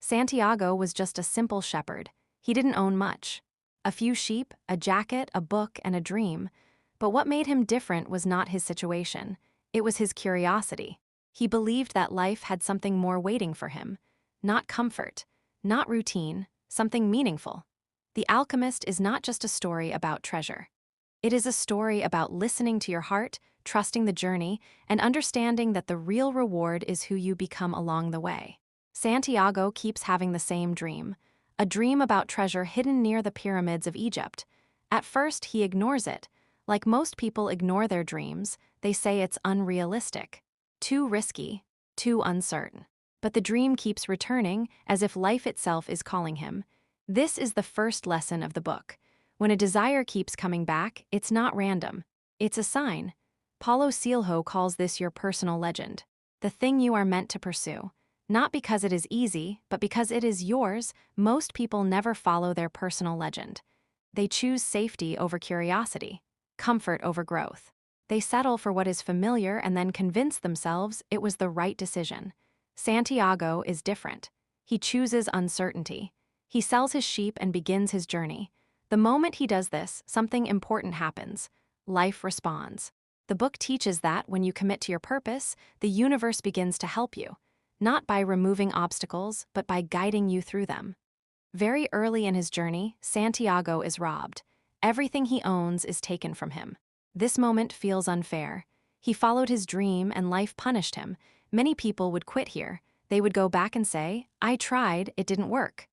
Santiago was just a simple shepherd. He didn't own much. A few sheep, a jacket, a book, and a dream. But what made him different was not his situation. It was his curiosity. He believed that life had something more waiting for him. Not comfort, not routine, something meaningful. The Alchemist is not just a story about treasure. It is a story about listening to your heart, trusting the journey, and understanding that the real reward is who you become along the way. Santiago keeps having the same dream, a dream about treasure hidden near the pyramids of Egypt. At first, he ignores it. Like most people ignore their dreams, they say it's unrealistic, too risky, too uncertain. But the dream keeps returning, as if life itself is calling him. This is the first lesson of the book. When a desire keeps coming back, it's not random. It's a sign. Paulo Coelho calls this your personal legend, the thing you are meant to pursue. Not because it is easy, but because it is yours. Most people never follow their personal legend. They choose safety over curiosity, comfort over growth. They settle for what is familiar and then convince themselves it was the right decision. Santiago is different. He chooses uncertainty. He sells his sheep and begins his journey. The moment he does this, something important happens. Life responds. The book teaches that when you commit to your purpose, the universe begins to help you. Not by removing obstacles, but by guiding you through them. Very early in his journey, Santiago is robbed. Everything he owns is taken from him. This moment feels unfair. He followed his dream and life punished him. Many people would quit here. They would go back and say, "I tried, it didn't work."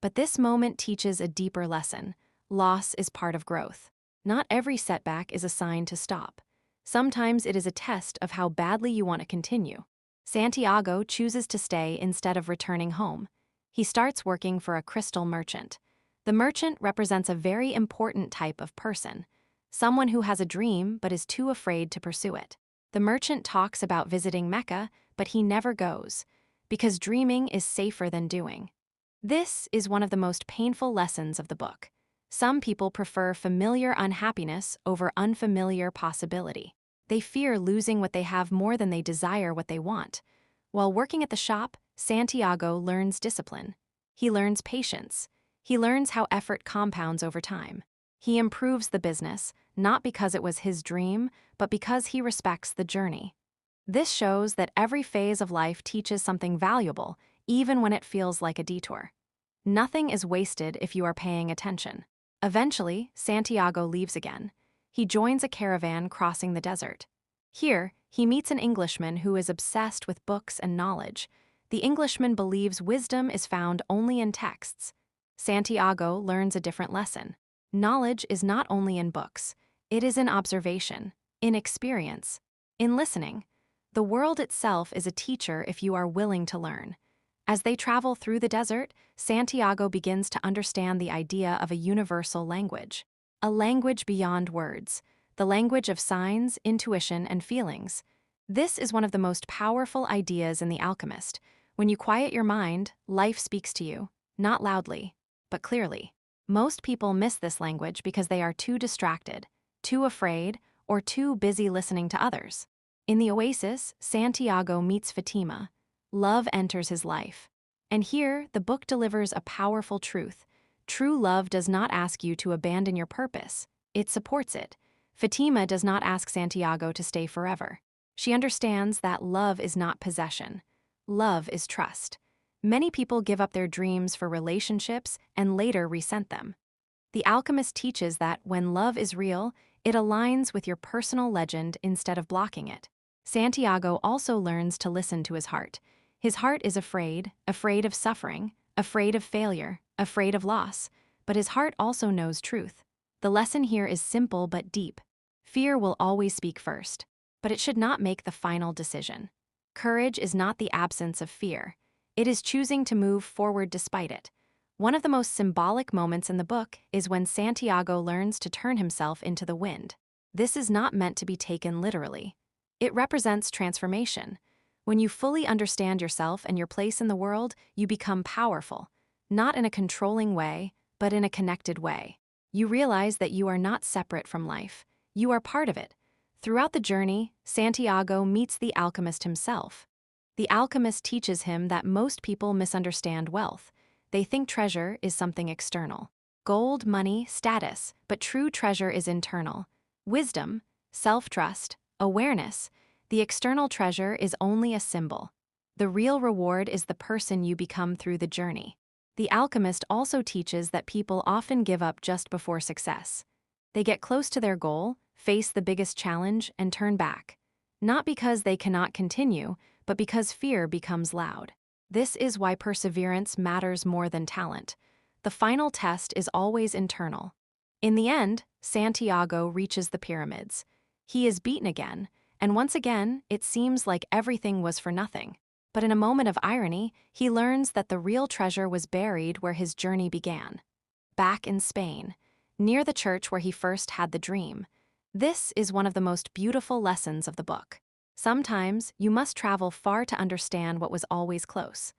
But this moment teaches a deeper lesson. Loss is part of growth. Not every setback is a sign to stop. Sometimes it is a test of how badly you want to continue. Santiago chooses to stay instead of returning home. He starts working for a crystal merchant. The merchant represents a very important type of person, someone who has a dream but is too afraid to pursue it. The merchant talks about visiting Mecca, but he never goes, because dreaming is safer than doing. This is one of the most painful lessons of the book. Some people prefer familiar unhappiness over unfamiliar possibility. They fear losing what they have more than they desire what they want. While working at the shop, Santiago learns discipline. He learns patience. He learns how effort compounds over time. He improves the business, not because it was his dream, but because he respects the journey. This shows that every phase of life teaches something valuable, even when it feels like a detour. Nothing is wasted if you are paying attention. Eventually, Santiago leaves again. He joins a caravan crossing the desert. Here, he meets an Englishman who is obsessed with books and knowledge. The Englishman believes wisdom is found only in texts. Santiago learns a different lesson. Knowledge is not only in books. It is in observation, in experience, in listening. The world itself is a teacher if you are willing to learn. As they travel through the desert, Santiago begins to understand the idea of a universal language. A language beyond words, the language of signs, intuition, and feelings. This is one of the most powerful ideas in The Alchemist. When you quiet your mind, life speaks to you, not loudly, but clearly. Most people miss this language because they are too distracted, too afraid, or too busy listening to others. In the oasis, Santiago meets Fatima. Love enters his life. And here, the book delivers a powerful truth. True love does not ask you to abandon your purpose. It supports it. Fatima does not ask Santiago to stay forever. She understands that love is not possession. Love is trust. Many people give up their dreams for relationships and later resent them. The Alchemist teaches that when love is real, it aligns with your personal legend instead of blocking it. Santiago also learns to listen to his heart. His heart is afraid of suffering, afraid of failure, afraid of loss, but his heart also knows truth. The lesson here is simple but deep. Fear will always speak first, but it should not make the final decision. Courage is not the absence of fear. It is choosing to move forward despite it. One of the most symbolic moments in the book is when Santiago learns to turn himself into the wind. This is not meant to be taken literally. It represents transformation. When you fully understand yourself and your place in the world, you become powerful, not in a controlling way, but in a connected way. You realize that you are not separate from life. You are part of it. Throughout the journey, Santiago meets the alchemist himself. The alchemist teaches him that most people misunderstand wealth. They think treasure is something external. Gold, money, status, but true treasure is internal. Wisdom, self-trust, awareness. The external treasure is only a symbol. The real reward is the person you become through the journey. The alchemist also teaches that people often give up just before success. They get close to their goal, face the biggest challenge, and turn back. Not because they cannot continue, but because fear becomes loud. This is why perseverance matters more than talent. The final test is always internal. In the end, Santiago reaches the pyramids. He is beaten again, and once again, it seems like everything was for nothing. But in a moment of irony, he learns that the real treasure was buried where his journey began. Back in Spain, near the church where he first had the dream. This is one of the most beautiful lessons of the book. Sometimes you must travel far to understand what was always close.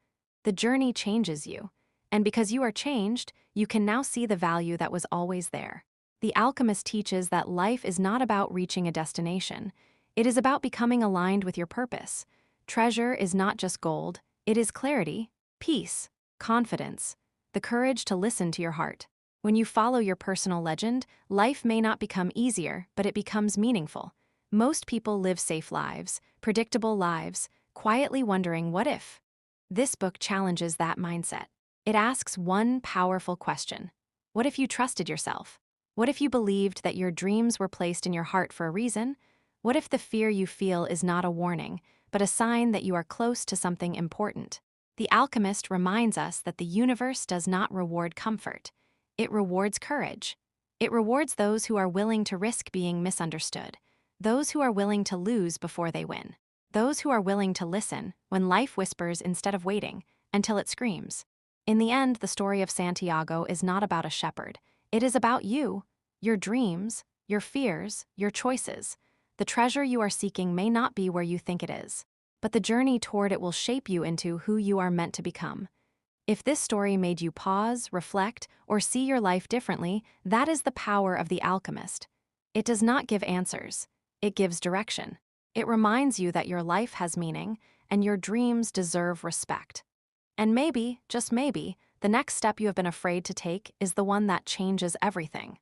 The journey changes you, and because you are changed, you can now see the value that was always there. The alchemist teaches that life is not about reaching a destination. It is about becoming aligned with your purpose. Treasure is not just gold, it is clarity, peace, confidence, the courage to listen to your heart. When you follow your personal legend, life may not become easier, but it becomes meaningful. Most people live safe lives, predictable lives, quietly wondering what if. This book challenges that mindset. It asks one powerful question. What if you trusted yourself? What if you believed that your dreams were placed in your heart for a reason? What if the fear you feel is not a warning, but a sign that you are close to something important? The alchemist reminds us that the universe does not reward comfort. It rewards courage. It rewards those who are willing to risk being misunderstood. Those who are willing to lose before they win. Those who are willing to listen when life whispers instead of waiting until it screams. In the end, the story of Santiago is not about a shepherd. It is about you, your dreams, your fears, your choices. The treasure you are seeking may not be where you think it is, but the journey toward it will shape you into who you are meant to become. If this story made you pause, reflect, or see your life differently, that is the power of The Alchemist. It does not give answers. It gives direction. It reminds you that your life has meaning, and your dreams deserve respect. And maybe, just maybe, the next step you have been afraid to take is the one that changes everything.